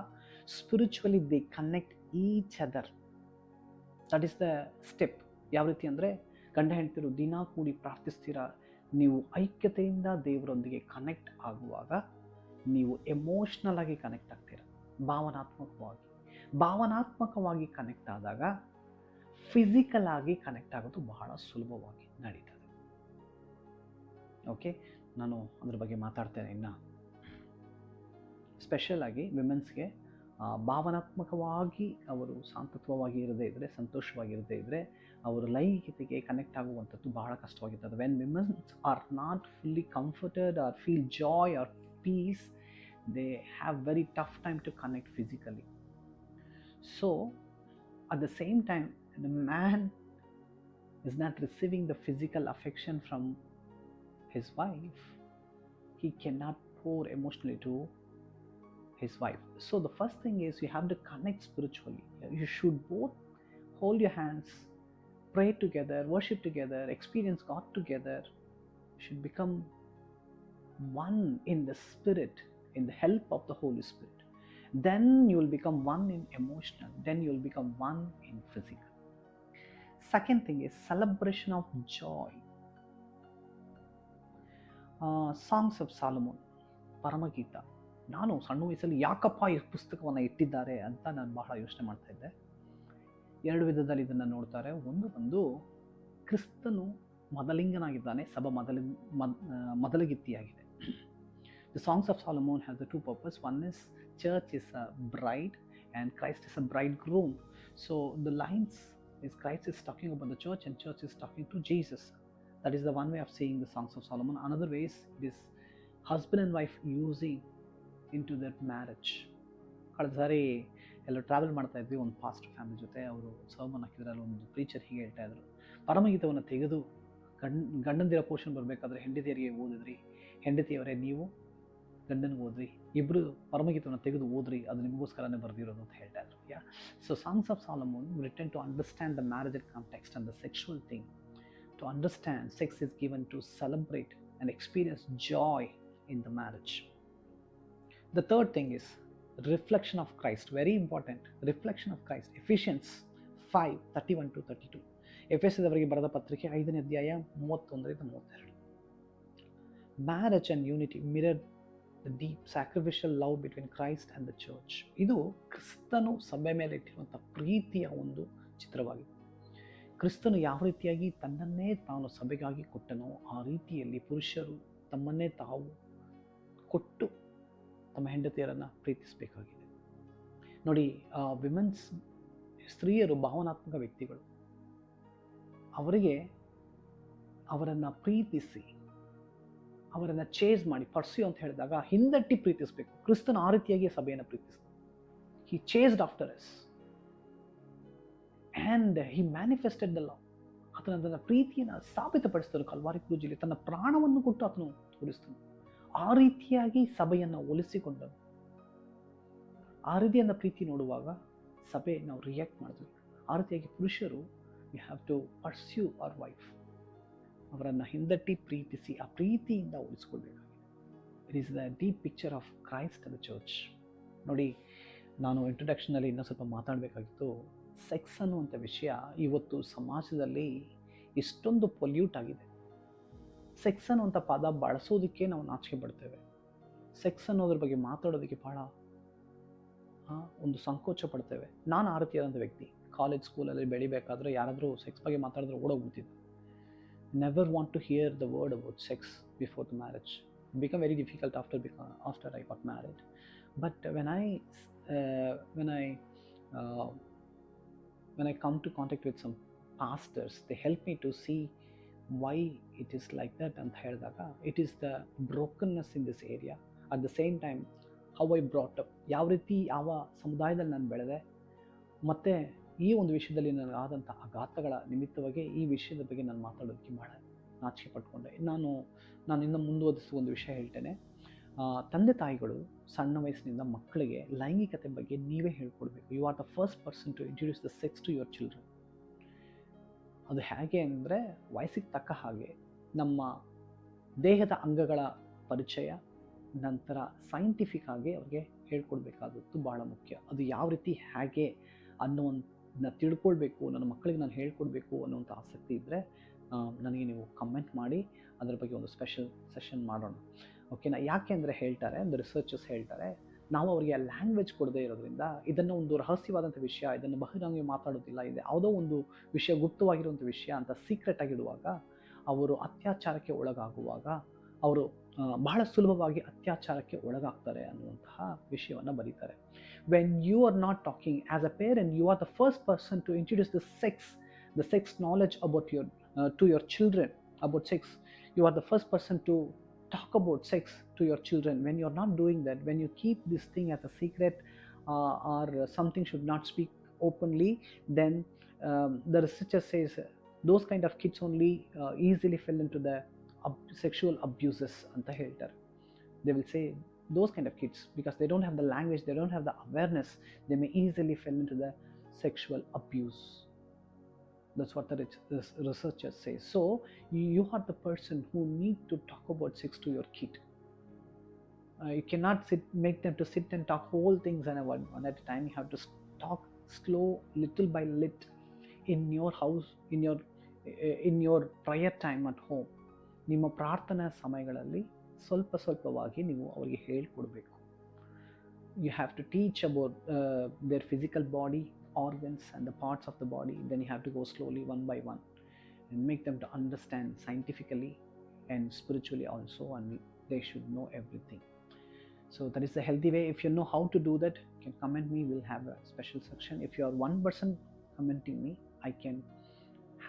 spiritually they connect each other. That is the step. ಯಾವ ರೀತಿ ಅಂದರೆ, ಗಂಡ ಹೆಂಡತಿರು ದಿನ ಕೂಡಿ ಪ್ರಾರ್ಥಿಸ್ತೀರಾ, ನೀವು ಐಕ್ಯತೆಯಿಂದ ದೇವರೊಂದಿಗೆ ಕನೆಕ್ಟ್ ಆಗುವಾಗ ನೀವು ಎಮೋಷ್ನಲ್ ಆಗಿ ಕನೆಕ್ಟ್ ಆಗ್ತೀರಾ, ಭಾವನಾತ್ಮಕವಾಗಿ ಕನೆಕ್ಟ್ ಆದಾಗ ಫಿಸಿಕಲ್ ಆಗಿ ಕನೆಕ್ಟ್ ಆಗೋದು ಬಹಳ ಸುಲಭವಾಗಿ ನಡೀತದೆ. ಓಕೆ, ನಾನು ಅದ್ರ ಬಗ್ಗೆ ಮಾತಾಡ್ತೇನೆ ಇನ್ನು ಸ್ಪೆಷಲ್ ಆಗಿ. ವಿಮೆನ್ಸ್ಗೆ ಭಾವನಾತ್ಮಕವಾಗಿ ಅವರು ಶಾಂತತ್ವವಾಗಿ ಇರದೇ ಇದ್ದರೆ, ಸಂತೋಷವಾಗಿರದೇ ಇದ್ದರೆ ಅವರು ಲೈಂಗಿಕತೆಗೆ ಕನೆಕ್ಟ್ ಆಗುವಂಥದ್ದು ಬಹಳ ಕಷ್ಟವಾಗಿರ್ತದೆ. When womens are not fully comforted or feel joy or peace, they have very tough time to connect physically. So at the same time, the man is not receiving the physical affection from his wife, he cannot pour emotionally to his wife. So the first thing is you have to connect spiritually. You should both hold your hands, pray together, worship together, experience God together. You should become one in the spirit, in the help of the Holy Spirit. Then you will become one in emotional, then you will become one in physical. Second thing is celebration of joy. Songs of Solomon, ಪರಮಗೀತ. ನಾನು ಸಣ್ಣ ವಯಸ್ಸಲ್ಲಿ ಯಾಕಪ್ಪ ಈ ಪುಸ್ತಕವನ್ನು ಇಟ್ಟಿದ್ದಾರೆ ಅಂತ ನಾನು ಬಹಳ ಯೋಚನೆ ಮಾಡ್ತಾ ಇದ್ದೆ. ಎರಡು ವಿಧದಲ್ಲಿ ಇದನ್ನು ನೋಡ್ತಾರೆ. ಒಂದು ಕ್ರಿಸ್ತನು ಮೊದಲಿಂಗನಾಗಿದ್ದಾನೆ, ಸಭಾ ಮೊದಲಗಿತ್ತಿಯಾಗಿದೆ. The songs of Solomon have the two purpose. One is church is a bride and Christ is a bridegroom. So the lines is Christ is talking about the church and church is talking to Jesus. That is the one way of saying the songs of Solomon. Another way is this husband and wife using into their marriage. ಕಳೆದ ಸಾರಿ ಎಲ್ಲ ಟ್ರಾವೆಲ್ ಮಾಡ್ತಾ ಇದ್ವಿ ಒಂದು ಪಾಸ್ಟ್ ಫ್ಯಾಮಿಲಿ ಜೊತೆ. ಅವರು ಸರ್ಮನ್ ಹಾಕಿದ್ರಲ್ಲಿ ಒಂದು ಪ್ರೀಚರ್ ಹೀಗೆ ಹೇಳ್ತಾ ಇದ್ರು, ಪರಮಗೀತವನ್ನು ತೆಗೆದು ಗಂಡಂದಿರ ಪೋರ್ಷನ್ ಬರಬೇಕಾದ್ರೆ ಹೆಂಡತಿಯರಿಗೆ ಓದಿದ್ರಿ, ಹೆಂಡತಿಯವರೇ ನೀವು ಗಂಡನಿಗೆ ಓದ್ರಿ, ಇಬ್ಬರು ಪರಮಗೀತವನ್ನು ತೆಗೆದು ಓದ್ರಿ, ಅದು ನಿಮಗೋಸ್ಕರನೇ ಬರೆದಿರೋದು ಅಂತ ಹೇಳ್ತಾ ಇದ್ರು. Yeah, so songs of Solomon written to understand the marital context and the sexual thing. To understand, sex is given to celebrate and experience joy in the marriage. The third thing is reflection of Christ. Very important, reflection of Christ. Ephesians 5:31-32. ಎಫೆಸದವರಿಗೆ ಬರೆದ ಪತ್ರಿಕೆ 5ನೇ ಅಧ್ಯಾಯ 31-32. Marriage and unity mirror the deep sacrificial love between Christ and the church. ಇದು ಕ್ರಿಸ್ತನು ಸಭೆ ಮೇಲೆ ಇಟ್ಟಿರುವಂಥ ಪ್ರೀತಿಯ ಒಂದು ಚಿತ್ರವಾಗಿದೆ. ಕ್ರಿಸ್ತನು ಯಾವ ರೀತಿಯಾಗಿ ತನ್ನನ್ನೇ ತಾನು ಸಭೆಗಾಗಿ ಕೊಟ್ಟನೋ ಆ ರೀತಿಯಲ್ಲಿ ಪುರುಷರು ತಮ್ಮನ್ನೇ ತಾವು ಕೊಟ್ಟು ತಮ್ಮ ಹೆಂಡತಿಯರನ್ನು ಪ್ರೀತಿಸಬೇಕಾಗಿದೆ. ನೋಡಿ, ಸ್ತ್ರೀಯರು ಭಾವನಾತ್ಮಕ ವ್ಯಕ್ತಿಗಳು. ಅವರಿಗೆ ಅವರನ್ನು ಪ್ರೀತಿಸಿ, ಅವರನ್ನು ಚೇಸ್ ಮಾಡಿ, ಪರ್ಸ್ಯೂ ಅಂತ ಹೇಳಿದಾಗ ಹಿಂದಟ್ಟಿ ಪ್ರೀತಿಸಬೇಕು. ಕ್ರಿಸ್ತನು ಆ ರೀತಿಯಾಗಿ ಸಭೆಯನ್ನು ಪ್ರೀತಿಸ್ತಾನೆ. He chased after us and he manifested the love. ಆತನ ತನ್ನ ಪ್ರೀತಿಯನ್ನು ಸಾಬೀತುಪಡಿಸ್ತಾನೆ ಕಲ್ವಾರಿ ಕ್ರೂಜಲ್ಲಿ. ತನ್ನ ಪ್ರಾಣವನ್ನು ಕೊಟ್ಟು ಆತನು ತೋರಿಸ್ತಾನೆ. ಆ ರೀತಿಯಾಗಿ ಸಭೆಯನ್ನು ಒಲಿಸಿಕೊಂಡನು. ಆ ರೀತಿಯಿಂದ ಪ್ರೀತಿ ನೋಡುವಾಗ ಸಭೆ ನಾವು ರಿಯಾಕ್ಟ್ ಮಾಡಿದ್ವಿ. ಆ ರೀತಿಯಾಗಿ ಪುರುಷರು we have to pursue our wife. ಅವರನ್ನು ಹಿಂದಟ್ಟಿ ಪ್ರೀತಿಸಿ ಆ ಪ್ರೀತಿಯಿಂದ ಉಳಿಸ್ಕೊಳ್ಬೇಕಾಗಿದೆ. It is the deep picture of Christ and the church. ನೋಡಿ, ನಾನು ಇಂಟ್ರೊಡಕ್ಷನಲ್ಲಿ ಇನ್ನೂ ಸ್ವಲ್ಪ ಮಾತಾಡಬೇಕಾಗಿತ್ತು. ಸೆಕ್ಸ್ ಅನ್ನುವಂಥ ವಿಷಯ ಇವತ್ತು ಸಮಾಜದಲ್ಲಿ ಇಷ್ಟೊಂದು ಪೊಲ್ಯೂಟ್ ಆಗಿದೆ. ಸೆಕ್ಸ್ ಅನ್ನುವಂಥ ಪದ ಬಳಸೋದಕ್ಕೆ ನಾವು ನಾಚಿಕೆ ಪಡ್ತೇವೆ. ಸೆಕ್ಸ್ ಅನ್ನೋದ್ರ ಬಗ್ಗೆ ಮಾತಾಡೋದಕ್ಕೆ ಭಾಳ ಒಂದು ಸಂಕೋಚ ಪಡ್ತೇವೆ. ನಾನು ಆ ರೀತಿಯಾದಂಥ ವ್ಯಕ್ತಿ. ಕಾಲೇಜ್ ಸ್ಕೂಲಲ್ಲಿ ಬೆಳಿಬೇಕಾದ್ರೆ ಯಾರಾದರೂ ಸೆಕ್ಸ್ ಬಗ್ಗೆ ಮಾತಾಡಿದ್ರೆ ಓಡೋಗ್ಬಿಡ್ತಿದ್ದೆ. Never want to hear the word about sex before the marriage. Become very difficult after I got married. But when I come to contact with some pastors, they help me to see why it is like that ಅಂತ ಹೇಳಿದಾಗ, it is the brokenness in this area. At the same time, how I brought up, ಯಾವ ರೀತಿ ಯಾವ ಸಮುದಾಯದಲ್ಲಿ ನಾನು ಬೆಳೆದೆ, ಮತ್ತು ಈ ಒಂದು ವಿಷಯದಲ್ಲಿ ನನಗಾದಂಥ ಆಘಾತಗಳ ನಿಮಿತ್ತವಾಗಿ ಈ ವಿಷಯದ ಬಗ್ಗೆ ನಾನು ಮಾತಾಡೋದಕ್ಕೆ ಭಾಳ ನಾಚಿಕೆ ಪಟ್ಕೊಂಡೆ. ನಾನು ಇನ್ನು ಮುಂದುವರಿಸುವ ಒಂದು ವಿಷಯ ಹೇಳ್ತೇನೆ. ತಂದೆ ತಾಯಿಗಳು ಸಣ್ಣ ವಯಸ್ಸಿನಿಂದ ಮಕ್ಕಳಿಗೆ ಲೈಂಗಿಕತೆ ಬಗ್ಗೆ ನೀವೇ ಹೇಳ್ಕೊಡ್ಬೇಕು. You are the first person to introduce the sex to your children. ಅದು ಹೇಗೆ ಅಂದರೆ, ವಯಸ್ಸಿಗೆ ತಕ್ಕ ಹಾಗೆ ನಮ್ಮ ದೇಹದ ಅಂಗಗಳ ಪರಿಚಯ, ನಂತರ ಸೈಂಟಿಫಿಕ್ ಆಗಿ ಅವ್ರಿಗೆ ಹೇಳ್ಕೊಡ್ಬೇಕಾದದ್ದು ಭಾಳ ಮುಖ್ಯ. ಅದು ಯಾವ ರೀತಿ ಹೇಗೆ ಅನ್ನೋದನ್ನ ತಿಳ್ಕೊಳ್ಬೇಕು, ನನ್ನ ಮಕ್ಕಳಿಗೆ ನಾನು ಹೇಳ್ಕೊಡ್ಬೇಕು ಅನ್ನೋಂಥ ಆಸಕ್ತಿ ಇದ್ದರೆ ನನಗೆ ನೀವು ಕಮೆಂಟ್ ಮಾಡಿ, ಅದರ ಬಗ್ಗೆ ಒಂದು ಸ್ಪೆಷಲ್ ಸೆಷನ್ ಮಾಡೋಣ. ಓಕೆನಾ? ಯಾಕೆ ಅಂದರೆ ಹೇಳ್ತಾರೆ, ಒಂದು ರಿಸರ್ಚರ್ಸ್ ಹೇಳ್ತಾರೆ, ನಾವು ಅವರಿಗೆ ಲ್ಯಾಂಗ್ವೇಜ್ ಕೊಡದೇ ಇರೋದ್ರಿಂದ, ಇದನ್ನು ಒಂದು ರಹಸ್ಯವಾದಂಥ ವಿಷಯ, ಇದನ್ನು ಬಹಿರಂಗ ಮಾತಾಡೋದಿಲ್ಲ, ಇದೆ ಯಾವುದೋ ಒಂದು ವಿಷಯ ಗುಪ್ತವಾಗಿರುವಂಥ ವಿಷಯ ಅಂತ ಸೀಕ್ರೆಟ್ ಆಗಿಡುವಾಗ ಅವರು ಅತ್ಯಾಚಾರಕ್ಕೆ ಒಳಗಾಗುವಾಗ ಅವರು ಬಹಳ ಸುಲಭವಾಗಿ ಅತ್ಯಾಚಾರಕ್ಕೆ ಒಳಗಾಗ್ತಾರೆ ಅನ್ನುವಂತಹ ವಿಷಯವನ್ನು ಬರೀತಾರೆ. When you are not talking as a parent, you are the first person to introduce the sex knowledge about to your children about sex. You are the first person to talk about sex to your children. When you are not doing that, when you keep this thing as a secret, or something should not speak openly, then the researcher says those kind of kids only easily fell into the sexual abuses anta heltare. They will say those kind of kids, because they don't have the language, they don't have the awareness, they may easily fall into the sexual abuse. That's what the researchers say. So you are the person who need to talk about sex to your kid. You cannot make them to sit and talk whole things one at a time. You have to talk slow, little by little, in your house, in your prayer time at home. ನಿಮ್ಮ ಪ್ರಾರ್ಥನಾ ಸಮಯಗಳಲ್ಲಿ ಸ್ವಲ್ಪವಾಗಿ ನೀವು ಅವರಿಗೆ ಹೇಳ್ಕೊಡ್ಬೇಕು. You have to teach about their physical body, organs and the parts of the body. Then you have to go slowly one by one and make them to understand scientifically and spiritually also, and they should know everything. So that is the healthy way. If you know how to do that, you can comment me. We'll have a special section. If you are one person commenting me, I can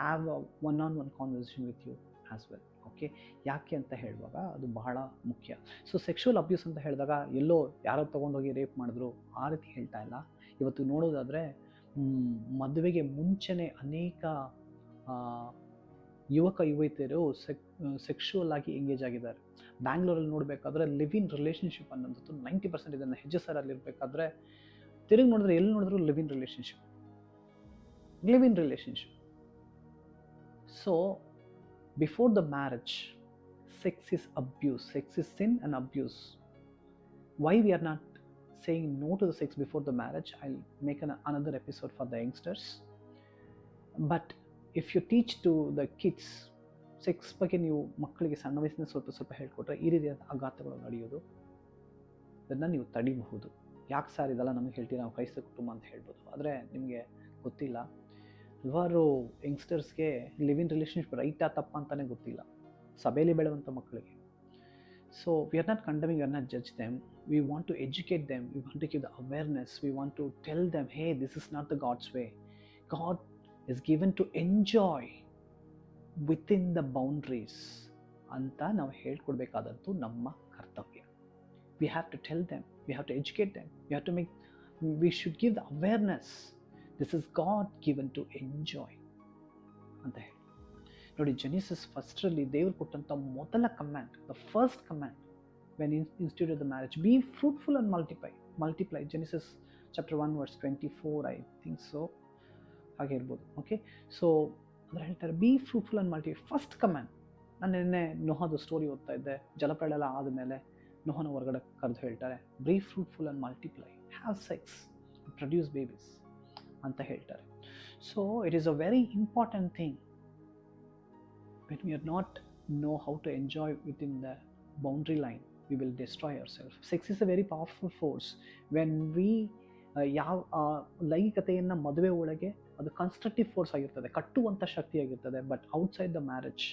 have a one-on-one conversation with you as well. Okay? ಯಾಕೆ ಅಂತ ಹೇಳುವಾಗ ಅದು ಬಹಳ ಮುಖ್ಯ. ಸೊ ಸೆಕ್ಷುವಲ್ ಅಬ್ಯೂಸ್ ಅಂತ ಹೇಳಿದಾಗ ಎಲ್ಲೋ ಯಾರೋ ತೊಗೊಂಡೋಗಿ ರೇಪ್ ಮಾಡಿದ್ರು ಆ ರೀತಿ ಹೇಳ್ತಾ ಇಲ್ಲ. ಇವತ್ತು ನೋಡೋದಾದರೆ ಮದುವೆಗೆ ಮುಂಚೆನೇ ಅನೇಕ ಯುವಕ ಯುವತಿಯರು ಸೆಕ್ಷುವಲ್ ಆಗಿ ಎಂಗೇಜ್ ಆಗಿದ್ದಾರೆ. ಬ್ಯಾಂಗ್ಳೂರಲ್ಲಿ ನೋಡಬೇಕಾದ್ರೆ ಲಿವ್ ಇನ್ ರಿಲೇಷನ್ಶಿಪ್ ಅನ್ನೋದು 90% ಇದನ್ನು ಹೆಜ್ಜೆಸರಲ್ಲಿ ಇರಬೇಕಾದ್ರೆ ತಿರುಗಿ ನೋಡಿದ್ರೆ ಎಲ್ಲಿ ನೋಡಿದ್ರು live in relationship. So before the marriage, sex is abuse. Sex is sin and abuse. Why we are not saying no to the sex before the marriage, I'll make another episode for the youngsters. But if you teach to the kids, sex ಬಗ್ಗೆ ನೀವು ಮಕ್ಕಳಿಗೆ ಸಣ್ಣ ವಯಸ್ಸಿನ ಸ್ವಲ್ಪ ಹೇಳ್ಕೊಟ್ರೆ ಈ ರೀತಿಯಾದ ಆಘಾತಗಳು ನಡೆಯೋದು ಅದನ್ನು ನೀವು ತಡಿಬಹುದು. ಯಾಕೆ ಸರ್ ಇದೆಲ್ಲ ನಮಗೆ ಹೇಳ್ತೀವಿ, ನಾವು ಕ್ರೈಸ್ತ ಕುಟುಂಬ ಅಂತ ಹೇಳ್ಬೋದು. ಆದರೆ ನಿಮಗೆ ಗೊತ್ತಿಲ್ಲ, ಹಲವಾರು ಯಂಗ್ಸ್ಟರ್ಸ್ಗೆ ಲಿವ್ ಇನ್ ರಿಲೇಷನ್ಶಿಪ್ ರೈಟಾ ತಪ್ಪ ಅಂತಲೇ ಗೊತ್ತಿಲ್ಲ, ಸಭೆಯಲ್ಲಿ ಬೆಳೆಯುವಂಥ ಮಕ್ಕಳಿಗೆ. So we are not condemning, we are not judge them, we want to educate them, we want to give the awareness, we want to tell them, hey this is not the God's way, God is given to enjoy within the boundaries ಅಂತ ನಾವು ಹೇಳ್ಕೊಡ್ಬೇಕಾದಂತೂ ನಮ್ಮ ಕರ್ತವ್ಯ. We have to tell them, we have to educate them, we have to make, we should give the awareness, this is god given to enjoy ಅಂತ ಹೇಳಿ. ನೋಡಿ, ಜೆನಿಸಿಸ್ ಫಸ್ಟ್ರಲ್ಲಿ ದೇವರು ಕೊಟ್ಟಂಥ ಮೊದಲ command, the first command when instituted the marriage, be fruitful and multiply. Genesis chapter 1 verse 24 I think so, ಹಾಗೆ ಇರ್ಬೋದು. ಓಕೆ, ಸೊ ಅದ್ರ ಹೇಳ್ತಾರೆ be fruitful and multiply, first command. ನಾನು ನಿನ್ನೆ ನೋಹದ ಸ್ಟೋರಿ ಓದ್ತಾ ಇದ್ದೆ, ಜಲಪ್ರಳಯ ಎಲ್ಲ ಆದಮೇಲೆ ನೋಹನ ಹೊರಗಡೆ ಕರೆದು ಹೇಳ್ತಾರೆ, be fruitful and multiply, have sex, produce babies ಅಂತ ಹೇಳ್ತಾರೆ. So it is a very important thing. When we are not know how to enjoy within the boundary line, we will destroy ourselves. Sex is a very powerful force. When we ಯಾವ ಲೈಂಗಿಕತೆಯನ್ನು ಮದುವೆ ಒಳಗೆ ಅದು ಕನ್ಸ್ಟ್ರಕ್ಟಿವ್ ಫೋರ್ಸ್ ಆಗಿರ್ತದೆ, ಕಟ್ಟುವಂಥ ಶಕ್ತಿ ಆಗಿರ್ತದೆ. But outside the marriage,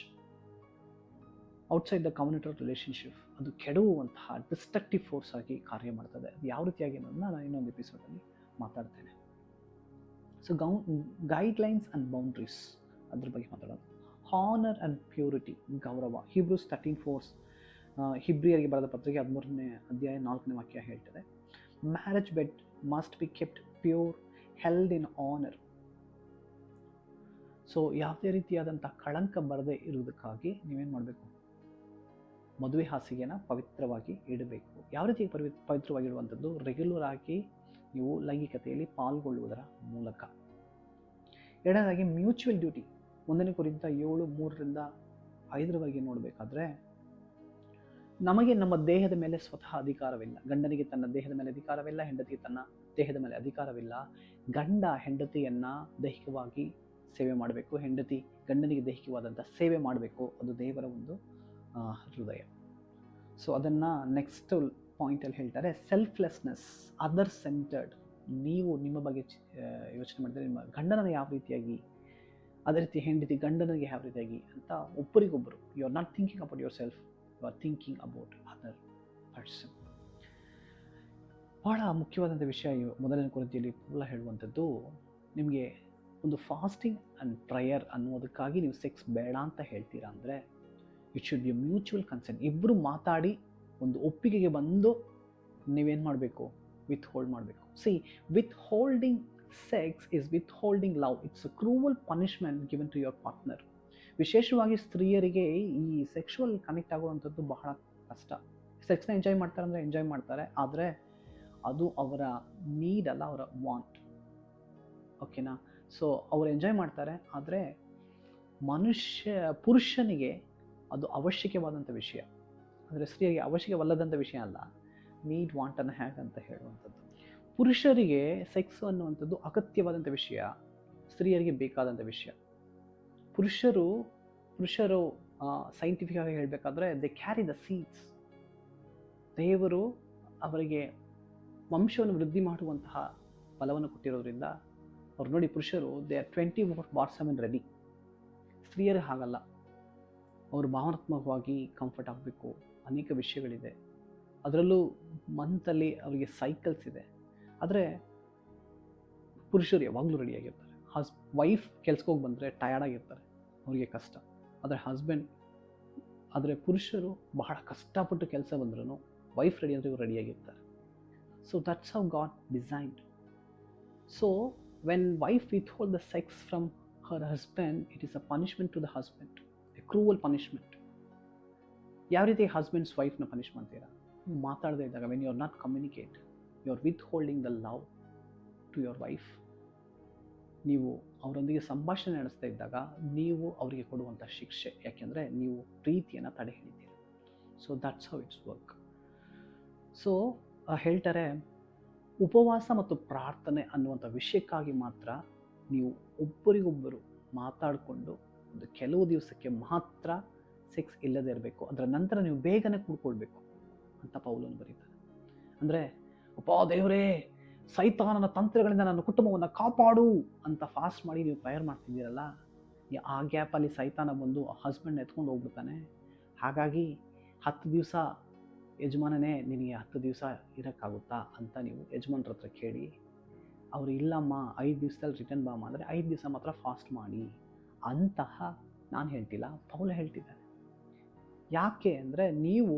outside the communital relationship, ಅದು ಕೆಡುವಂತಹ ಡಿಸ್ಟ್ರಕ್ಟಿವ್ ಫೋರ್ಸ್ ಆಗಿ ಕಾರ್ಯ ಮಾಡ್ತದೆ. ಅದು ಯಾವ ರೀತಿಯಾಗಿ ಅನ್ನೋದನ್ನ ನಾನು ಇನ್ನೊಂದು ಎಪಿಸೋಡಲ್ಲಿ ಮಾತಾಡ್ತೇನೆ. ಸೊ ಗೈಡ್ಲೈನ್ಸ್ ಆ್ಯಂಡ್ ಬೌಂಡ್ರೀಸ್, ಅದ್ರ ಬಗ್ಗೆ ಮಾತಾಡೋದು. ಹಾನರ್ ಆ್ಯಂಡ್ ಪ್ಯೂರಿಟಿ, ಗೌರವ. ಹೀಬ್ರೂಸ್ 13:4, ಹಿಬ್ರಿಯರಿಗೆ ಬರೆದ ಪತ್ರಿಕೆ 13ನೇ ಅಧ್ಯಾಯ 4ನೇ ವಾಕ್ಯ ಹೇಳ್ತದೆ, marriage bed must be kept pure, held in honour. So ಯಾವುದೇ ರೀತಿಯಾದಂಥ ಕಳಂಕ ಬರದೇ ಇರುವುದಕ್ಕಾಗಿ ನೀವೇನು ಮಾಡಬೇಕು, ಮದುವೆ ಹಾಸಿಗೆನ ಪವಿತ್ರವಾಗಿ ಇಡಬೇಕು. ಯಾವ ರೀತಿ ಪವಿತ್ರವಾಗಿ ಇಡುವಂಥದ್ದು, ರೆಗ್ಯುಲರ್ ಆಗಿ ನೀವು ಲೈಂಗಿಕತೆಯಲ್ಲಿ ಪಾಲ್ಗೊಳ್ಳುವುದರ ಮೂಲಕ. ಎರಡನೇದಾಗಿ ಮ್ಯೂಚುವಲ್ ಡ್ಯೂಟಿ. 1 ಕೊರಿಂಥ 7:3-5 ನೋಡಬೇಕಾದ್ರೆ, ನಮಗೆ ನಮ್ಮ ದೇಹದ ಮೇಲೆ ಸ್ವತಃ ಅಧಿಕಾರವಿಲ್ಲ. ಗಂಡನಿಗೆ ತನ್ನ ದೇಹದ ಮೇಲೆ ಅಧಿಕಾರವಿಲ್ಲ, ಹೆಂಡತಿಗೆ ತನ್ನ ದೇಹದ ಮೇಲೆ ಅಧಿಕಾರವಿಲ್ಲ. ಗಂಡ ಹೆಂಡತಿಯನ್ನು ದೈಹಿಕವಾಗಿ ಸೇವೆ ಮಾಡಬೇಕು, ಹೆಂಡತಿ ಗಂಡನಿಗೆ ದೈಹಿಕವಾದಂಥ ಸೇವೆ ಮಾಡಬೇಕು. ಅದು ದೇವರ ಒಂದು ಹೃದಯ. ಸೊ ಅದನ್ನು ನೆಕ್ಸ್ಟ್ ಪಾಯಿಂಟಲ್ಲಿ ಹೇಳ್ತಾರೆ, ಸೆಲ್ಫ್ಲೆಸ್ನೆಸ್, ಅದರ್ ಸೆಂಟರ್ಡ್. ನೀವು ನಿಮ್ಮ ಬಗ್ಗೆ ಯೋಚನೆ ಮಾಡಿದರೆ ನಿಮ್ಮ ಗಂಡನನ್ನು ಯಾವ ರೀತಿಯಾಗಿ, ಅದೇ ರೀತಿ ಹೆಂಡತಿ ಗಂಡನಿಗೆ ಯಾವ ರೀತಿಯಾಗಿ ಅಂತ ಒಬ್ಬರಿಗೊಬ್ಬರು. You are not thinking about your self, you are thinking about other person. ಬಹಳ ಮುಖ್ಯವಾದಂಥ ವಿಷಯ ಮೊದಲನೇ ಕೊರಿಂಥಿಯಲ್ಲಿ ಪೌಲ ಹೇಳುವಂಥದ್ದು, ನಿಮಗೆ ಒಂದು ಫಾಸ್ಟಿಂಗ್ ಆ್ಯಂಡ್ ಪ್ರೇಯರ್ ಅನ್ನೋದಕ್ಕಾಗಿ ನೀವು ಸೆಕ್ಸ್ ಬೇಡ ಅಂತ ಹೇಳ್ತೀರಾ ಅಂದರೆ, it should be mutual consent. ಇಬ್ಬರು ಮಾತಾಡಿ ಒಂದು ಒಪ್ಪಿಗೆಗೆ ಬಂದು ನೀವೇನು ಮಾಡಬೇಕು, ವಿತ್ ಹೋಲ್ಡ್ ಮಾಡಬೇಕು. C, with holding sex is withholding love. It's a cruel punishment given to your partner. ವಿಶೇಷವಾಗಿ ಸ್ತ್ರೀಯರಿಗೆ ಈ ಸೆಕ್ಷುವಲ್ ಕನೆಕ್ಟ್ ಆಗುವಂಥದ್ದು ಬಹಳ ಕಷ್ಟ. ಸೆಕ್ಸ್ನ ಎಂಜಾಯ್ ಮಾಡ್ತಾರೆ ಅಂದರೆ ಎಂಜಾಯ್ ಮಾಡ್ತಾರೆ, ಆದರೆ ಅದು ಅವರ ನೀಡ್ ಅಲ್ಲ, ಅವರ ವಾಂಟ್. ಓಕೆನಾ? ಸೊ ಅವರು ಎಂಜಾಯ್ ಮಾಡ್ತಾರೆ, ಆದರೆ ಪುರುಷನಿಗೆ ಅದು ಅವಶ್ಯಕವಾದಂಥ ವಿಷಯ, ಅಂದರೆ ಸ್ತ್ರೀಯರಿಗೆ ಅವಶ್ಯಕವಲ್ಲದಂಥ ವಿಷಯ ಅಲ್ಲ. ನೀಡ್ ವಾಂಟನ್ನು ಹೇಗಂತ ಹೇಳುವಂಥದ್ದು. ಪುರುಷರಿಗೆ ಸೆಕ್ಸ್ ಅನ್ನುವಂಥದ್ದು ಅಗತ್ಯವಾದಂಥ ವಿಷಯ, ಸ್ತ್ರೀಯರಿಗೆ ಬೇಕಾದಂಥ ವಿಷಯ. ಪುರುಷರು ಸೈಂಟಿಫಿಕ್ ಆಗಿ ಹೇಳಬೇಕಾದ್ರೆ ದೇ ಕ್ಯಾರಿ ದ ಸೀಡ್ಸ್. ದೇವರು ಅವರಿಗೆ ವಂಶವನ್ನು ವೃದ್ಧಿ ಮಾಡುವಂತಹ ಫಲವನ್ನು ಕೊಟ್ಟಿರೋದ್ರಿಂದ ಅವ್ರು ನೋಡಿ, ಪುರುಷರು ದೇ ಆರ್ 24/7 ರೆಡಿ. ಸ್ತ್ರೀಯರು ಹಾಗಲ್ಲ, ಅವರು ಭಾವನಾತ್ಮಕವಾಗಿ ಕಂಫರ್ಟ್ ಆಗಬೇಕು, ಅನೇಕ ವಿಷಯಗಳಿದೆ. ಅದರಲ್ಲೂ ಮಂತಲ್ಲಿ ಅವರಿಗೆ ಸೈಕಲ್ಸ್ ಇದೆ. ಆದರೆ ಪುರುಷರು ಯಾವಾಗಲೂ ರೆಡಿಯಾಗಿರ್ತಾರೆ. ವೈಫ್ ಕೆಲ್ಸಕ್ಕೆ ಹೋಗಿ ಬಂದರೆ ಟಯರ್ಡ್ ಆಗಿರ್ತಾರೆ, ಅವರಿಗೆ ಕಷ್ಟ. ಆದರೆ ಪುರುಷರು ಬಹಳ ಕಷ್ಟಪಟ್ಟು ಕೆಲಸ ಬಂದ್ರೂ ವೈಫ್ ರೆಡಿ ಅಂದರೆ ಇವರು ರೆಡಿಯಾಗಿರ್ತಾರೆ. So that's how God designed. So when wife withhold the sex from her husband, it is a punishment to the husband, a cruel punishment. ಯಾವ ರೀತಿ ಹಸ್ಬೆಂಡ್ಸ್ ವೈಫ್ನ ಪನಿಷ್ ಮಾಡ್ತೀರಾ? ಮಾತಾಡದೇ ಇದ್ದಾಗ, when you are not communicate, you are withholding the love to your wife. ನೀವು ಅವರೊಂದಿಗೆ ಸಂಭಾಷಣೆ ನಡೆಸ್ತಾ ಇದ್ದಾಗ ನೀವು ಅವರಿಗೆ ಕೊಡುವಂಥ ಶಿಕ್ಷೆ, ಯಾಕೆಂದರೆ ನೀವು ಪ್ರೀತಿಯನ್ನು ತಡೆ ಹಿಡಿತೀರಿ. So that's how it's work. So ಹೇಳ್ತಾರೆ, ಉಪವಾಸ ಮತ್ತು ಪ್ರಾರ್ಥನೆ ಅನ್ನುವಂಥ ವಿಷಯಕ್ಕಾಗಿ ಮಾತ್ರ ನೀವು ಒಬ್ಬರಿಗೊಬ್ಬರು ಮಾತಾಡಿಕೊಂಡು ಒಂದು ಕೆಲವು ದಿವಸಕ್ಕೆ ಮಾತ್ರ ಸೆಕ್ಸ್ ಇಲ್ಲದೇ ಇರಬೇಕು. ಅದರ ನಂತರ ನೀವು ಬೇಗನೆ ಕೂಡ್ಕೊಳ್ಬೇಕು ಅಂತ ಪೌಲನು ಬರೀತಾರೆ. ಅಂದರೆ, ಅಪ್ಪ ದೇವರೇ, ಸೈತಾನನ ತಂತ್ರಗಳಿಂದ ನನ್ನ ಕುಟುಂಬವನ್ನು ಕಾಪಾಡು ಅಂತ ಫಾಸ್ಟ್ ಮಾಡಿ ನೀವು ಪ್ರೇಯರ್ ಮಾಡ್ತಿದ್ದೀರಲ್ಲ, ಆ ಗ್ಯಾಪಲ್ಲಿ ಸೈತಾನ ಬಂದು ಹಸ್ಬೆಂಡ್ ಎತ್ಕೊಂಡು ಹೋಗ್ಬಿಡ್ತಾನೆ. ಹಾಗಾಗಿ 10 ದಿವಸ ಯಜಮಾನನೇ ನಿನಗೆ 10 ದಿವಸ ಇರೋಕ್ಕಾಗುತ್ತಾ ಅಂತ ನೀವು ಯಜಮಾನ್ರ ಹತ್ರ ಕೇಳಿ. ಅವರು ಇಲ್ಲಮ್ಮ 5 ದಿವಸದಲ್ಲಿ ರಿಟರ್ನ್ ಬಾಮ್ಮ ಅಂದರೆ 5 ದಿವಸ ಮಾತ್ರ ಫಾಸ್ಟ್ ಮಾಡಿ ಅಂತಹ ನಾನು ಹೇಳ್ತಿಲ್ಲ, ಪೌಲ ಹೇಳ್ತಿದ್ದಾರೆ. ಯಾಕೆ ಅಂದರೆ ನೀವು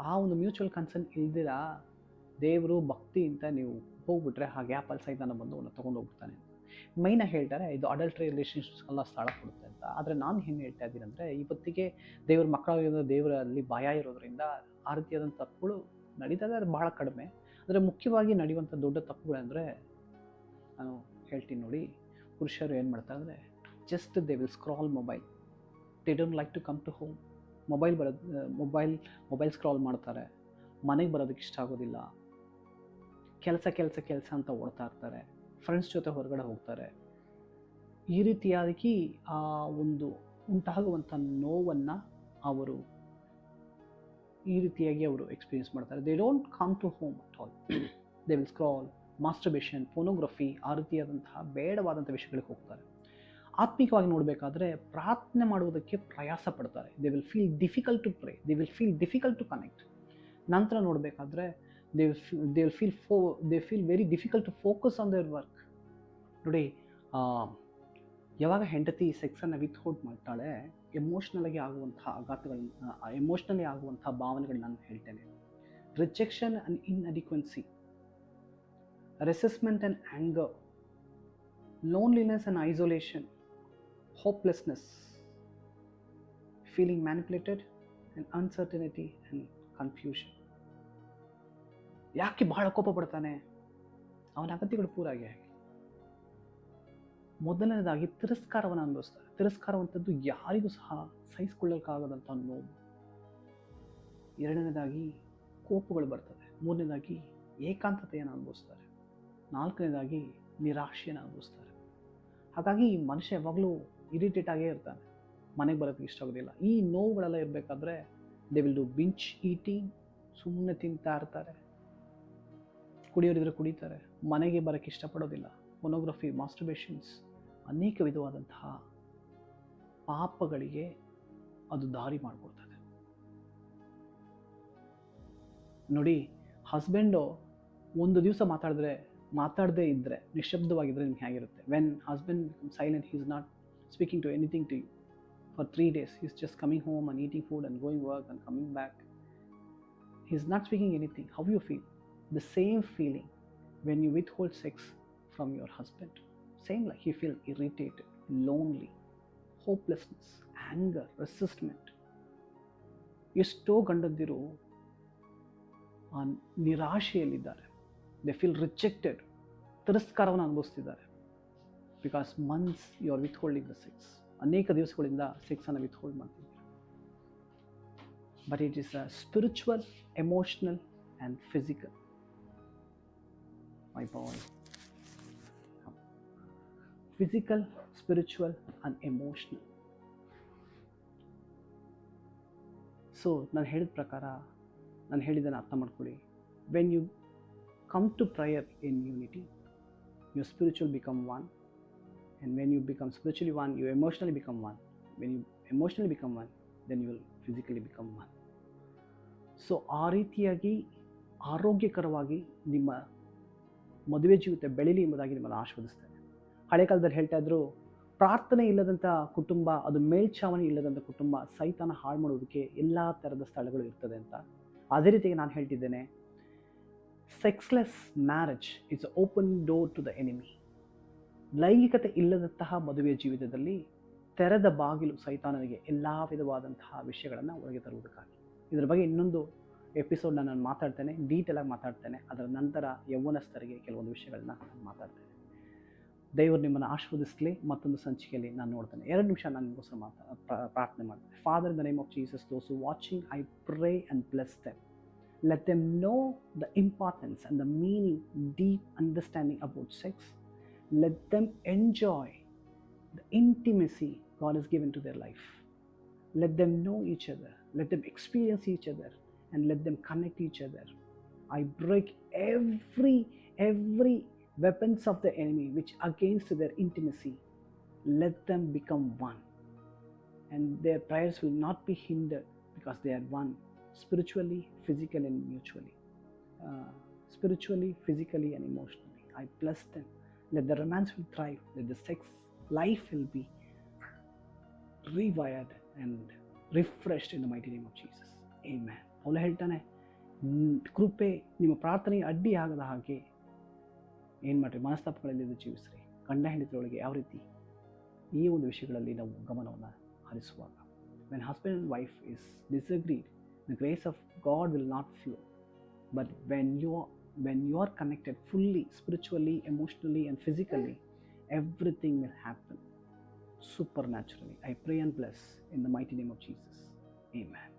ಆ ಒಂದು ಮ್ಯೂಚುವಲ್ ಕನ್ಸರ್ನ್ ಇಲ್ದಿರ ದೇವರು ಭಕ್ತಿ ಅಂತ ನೀವು ಹೋಗ್ಬಿಟ್ರೆ ಆ ಗ್ಯಾಪಲ್ಲಿ ಸೈತಾನ ಬಂದು ಅವನ್ನ ತೊಗೊಂಡು ಹೋಗ್ಬಿಡ್ತಾನೆ. ಮೈನಾಗಿ ಹೇಳ್ತಾರೆ ಇದು ಅಡಲ್ಟ್ರಿ ರಿಲೇಷನ್ಶಿಪ್ಸ್ ಎಲ್ಲ ಸ್ಥಳ ಕೊಡುತ್ತೆ ಅಂತ. ಆದರೆ ನಾನು ಏನು ಹೇಳ್ತಾ ಇದ್ದೀನಿ ಅಂದರೆ, ಇವತ್ತಿಗೆ ದೇವ್ರ ಮಕ್ಕಳಾಗಿರೋ ದೇವರಲ್ಲಿ ಭಯ ಇರೋದ್ರಿಂದ ಆ ರೀತಿಯಾದಂಥ ತಪ್ಪುಗಳು ನಡೀತದೆ, ಅದು ಭಾಳ ಕಡಿಮೆ. ಆದರೆ ಮುಖ್ಯವಾಗಿ ನಡೆಯುವಂಥ ದೊಡ್ಡ ತಪ್ಪುಗಳಂದರೆ ನಾನು ಹೇಳ್ತೀನಿ ನೋಡಿ, ಪುರುಷರು ಏನು ಮಾಡ್ತಾರೆ ಅಂದರೆ just they will scroll mobile, they don't like to come to home. Mobile scroll ಮಾಡ್ತಾರೆ, ಮನೆಗೆ ಬರೋದಕ್ಕೆ ಇಷ್ಟ ಆಗೋದಿಲ್ಲ, ಕೆಲಸ ಅಂತ ಓಡ್ತಾ ಇರ್ತಾರೆ, ಫ್ರೆಂಡ್ಸ್ ಜೊತೆ ಹೊರಗಡೆ ಹೋಗ್ತಾರೆ. ಈ ರೀತಿಯಾಗಿ ಆ ಒಂದು ಉಂಟಾಗುವಂಥ ನೋವನ್ನು ಅವರು ಈ ರೀತಿಯಾಗಿ ಅವರು ಎಕ್ಸ್ಪೀರಿಯನ್ಸ್ ಮಾಡ್ತಾರೆ. They don't come to home at all. They will scroll, masturbation, pornography, ಆ ರೀತಿಯಾದಂತಹ ಬೇಡವಾದಂಥ ವಿಷಯಗಳಿಗೆ ಹೋಗ್ತಾರೆ. ಆತ್ಮಿಕವಾಗಿ ನೋಡಬೇಕಾದ್ರೆ ಪ್ರಾರ್ಥನೆ ಮಾಡುವುದಕ್ಕೆ ಪ್ರಯಾಸ ಪಡ್ತಾರೆ. They will feel difficult to pray, they will feel difficult to connect. ನಂತರ ನೋಡಬೇಕಾದ್ರೆ they feel very difficult to focus on their work. ನೋಡಿ, ಯಾವಾಗ ಹೆಂಡತಿ ಸೆಕ್ಸನ್ನು ವಿತ್ಹೋಲ್ಡ್ ಮಾಡ್ತಾಳೆ, ಎಮೋಷ್ನಲಿ ಆಗುವಂಥ ಭಾವನೆಗಳು ನಾನು ಹೇಳ್ತೇನೆ. Rejection and inadequacy, resentment and anger, loneliness and isolation, hopelessness, feeling manipulated, and uncertainty and confusion. ಯಾಕೆ ಬಹಳ ಕೋಪ ಪಡ್ತಾನೆ? ಅವನ ಅಗತ್ಯಗಳು ಪೂರಾಗಿ ಹಾಗೆ. ಮೊದಲನೇದಾಗಿ ತಿರಸ್ಕಾರವನ್ನು ಅನುಭವಿಸ್ತಾರೆ. ತಿರಸ್ಕಾರವಂಥದ್ದು ಯಾರಿಗೂ ಸಹ ಸಹಿಸಿಕೊಳ್ಳಕ್ಕಾಗದಂಥ ನೋವು. ಎರಡನೇದಾಗಿ ಕೋಪಗಳು ಬರ್ತದೆ. ಮೂರನೇದಾಗಿ ಏಕಾಂತತೆಯನ್ನು ಅನುಭವಿಸ್ತಾರೆ. ನಾಲ್ಕನೇದಾಗಿ ನಿರಾಶೆಯನ್ನು ಅನುಭವಿಸ್ತಾರೆ. ಹಾಗಾಗಿ ಈ ಮನುಷ್ಯ ಯಾವಾಗಲೂ ಇರಿಟೇಟ್ ಆಗೇ ಇರ್ತಾನೆ, ಮನೆಗೆ ಬರೋದಕ್ಕೆ ಇಷ್ಟ ಆಗೋದಿಲ್ಲ. ಈ ನೋವುಗಳೆಲ್ಲ ಇರಬೇಕಾದ್ರೆ ದೇ ವಿಲ್ ಡೂ ಬಿಂಚ್ ಈಟಿಂಗ್, ಸುಮ್ಮನೆ ತಿಂತಾ ಇರ್ತಾರೆ, ಕುಡಿಯೋರಿದ್ರೆ ಕುಡಿತಾರೆ, ಮನೆಗೆ ಬರೋಕ್ಕೆ ಇಷ್ಟಪಡೋದಿಲ್ಲ. ಫೋನೋಗ್ರಫಿ, ಮಾಸ್ಟರ್ಬೇಷನ್ಸ್, ಅನೇಕ ವಿಧವಾದಂತಹ ಪಾಪಗಳಿಗೆ ಅದು ದಾರಿ ಮಾಡಿಕೊಡ್ತದೆ. ನೋಡಿ, ಹಸ್ಬೆಂಡು ಒಂದು ದಿವಸ ಮಾತಾಡದೇ ಇದ್ದರೆ, ನಿಶ್ಶಬ್ದವಾಗಿದ್ದರೆ ನಿಮ್ಗೆ ಹೇಗಿರುತ್ತೆ? When husband become silent, he is not speaking to anything to you for 3 days, he is just coming home and eating food and going work and coming back, he is not speaking anything. How you feel? The same feeling when you withhold sex from your husband. Same, like he feels irritated, lonely, hopelessness, anger, resentment. ಎಷ್ಟೋ ಗಂಡಂದಿರು ನಿರಾಶೆಯಲ್ಲಿದ್ದಾರೆ. ದೇ ಫೀಲ್ ರಿಜೆಕ್ಟೆಡ್, ತಿರಸ್ಕಾರವನ್ನು ಅನುಭವಿಸ್ತಿದ್ದಾರೆ. Because months you are withholding the sex. ಅನೇಕ ದಿವಸಗಳಿಂದ ಸೆಕ್ಸನ್ನು ವಿತ್ಹೋಲ್ಡ್ ಮಾಡ್ತಿದ್ದಾರೆ. But it is a spiritual, emotional and physical. My boy, physical, spiritual and emotional. So ನಾನು ಹೇಳಿದ ಪ್ರಕಾರ, ನಾನು ಹೇಳಿದ್ದನ್ನು ಅರ್ಥ ಮಾಡ್ಕೊಳ್ಳಿ. When you come to prayer in unity, your spiritual become one, and when you become spiritually one, you emotionally become one. When you emotionally become one, then you will physically become one. So ಆ ರೀತಿಯಾಗಿ ಆರೋಗ್ಯಕರವಾಗಿ ನಿಮ್ಮ ಮದುವೆ ಜೀವಿತ ಬೆಳೀಲಿ ಎಂಬುದಾಗಿ ನಿಮ್ಮನ್ನು ಆಶೀರ್ವದಿಸ್ತೇನೆ. ಹಳೆ ಕಾಲದಲ್ಲಿ ಹೇಳ್ತಾ ಇದ್ರು, ಪ್ರಾರ್ಥನೆ ಇಲ್ಲದಂಥ ಕುಟುಂಬ, ಅದು ಮೇಲ್ಛಾವಣಿ ಇಲ್ಲದಂಥ ಕುಟುಂಬ ಸೈತಾನ ಹಾಳು ಮಾಡೋದಕ್ಕೆ ಎಲ್ಲ ಥರದ ಸ್ಥಳಗಳು ಇರ್ತದೆ ಅಂತ. ಅದೇ ರೀತಿಯಾಗಿ ನಾನು ಹೇಳ್ತಿದ್ದೇನೆ, sexless marriage is open door to the enemy. ಲೈಂಗಿಕತೆ ಇಲ್ಲದಂತಹ ಮದುವೆಯ ಜೀವಿತದಲ್ಲಿ ತೆರೆದ ಬಾಗಿಲು ಸೈತಾನನಿಗೆ ಎಲ್ಲ ವಿಧವಾದಂತಹ ವಿಷಯಗಳನ್ನು ಒಳಗೆ ತರುವುದಕ್ಕಾಗಿ. ಇದರ ಬಗ್ಗೆ ಇನ್ನೊಂದು ಎಪಿಸೋಡ್ನ ನಾನು ಮಾತಾಡ್ತೇನೆ, ಡೀಟೇಲಾಗಿ ಮಾತಾಡ್ತೇನೆ. ಅದರ ನಂತರ ಯೌವನಸ್ಥರಿಗೆ ಕೆಲವೊಂದು ವಿಷಯಗಳನ್ನ ನಾನು ಮಾತಾಡ್ತೇನೆ. ದೇವರು ನಿಮ್ಮನ್ನು ಆಶೀರ್ವದಿಸಲಿ. ಮತ್ತೊಂದು ಸಂಚಿಕೆಯಲ್ಲಿ ನಾನು ನೋಡ್ತೇನೆ. 2 ನಿಮಿಷ ನಾನು ನಿಮಗೋಸ್ಕರ ಪ್ರಾರ್ಥನೆ ಮಾಡ್ತೇನೆ. Father, in the name of Jesus, those who watching, I pray and bless them. Let them know the importance and the meaning, deep understanding about sex. Let them enjoy the intimacy God has given to their life. Let them know each other. Let them experience each other and let them connect each other. I break every every weapons of the enemy which against their intimacy, let them become one, and their prayers will not be hindered because they are one spiritually, physically, and mutually. Uh, Spiritually, physically, and emotionally. I bless them. Let the romance will thrive. Let the sex life will be rewired and refreshed in the mighty name of Jesus. Amen. ಅವಳು ಹೇಳ್ತಾನೆ, ಕೃಪೆ ನಿಮ್ಮ ಪ್ರಾರ್ಥನೆಗೆ ಅಡ್ಡಿ ಆಗದ ಹಾಗೆ ಏನು ಮಾಡಿರಿ, ಮನಸ್ತಾಪಗಳಲ್ಲಿ ಜೀವಿಸ್ರಿ. ಗಂಡ ಹೆಂಡತಿಯೊಳಗೆ ಯಾವ ರೀತಿ ಈ ಒಂದು ವಿಷಯಗಳಲ್ಲಿ ನಾವು ಗಮನವನ್ನು ಹರಿಸುವಾಗ, when husband and wife is disagreed, the grace of God will not flow. But when you are connected fully, spiritually, emotionally, and physically, everything will happen supernaturally. I pray and bless in the mighty name of Jesus. Amen.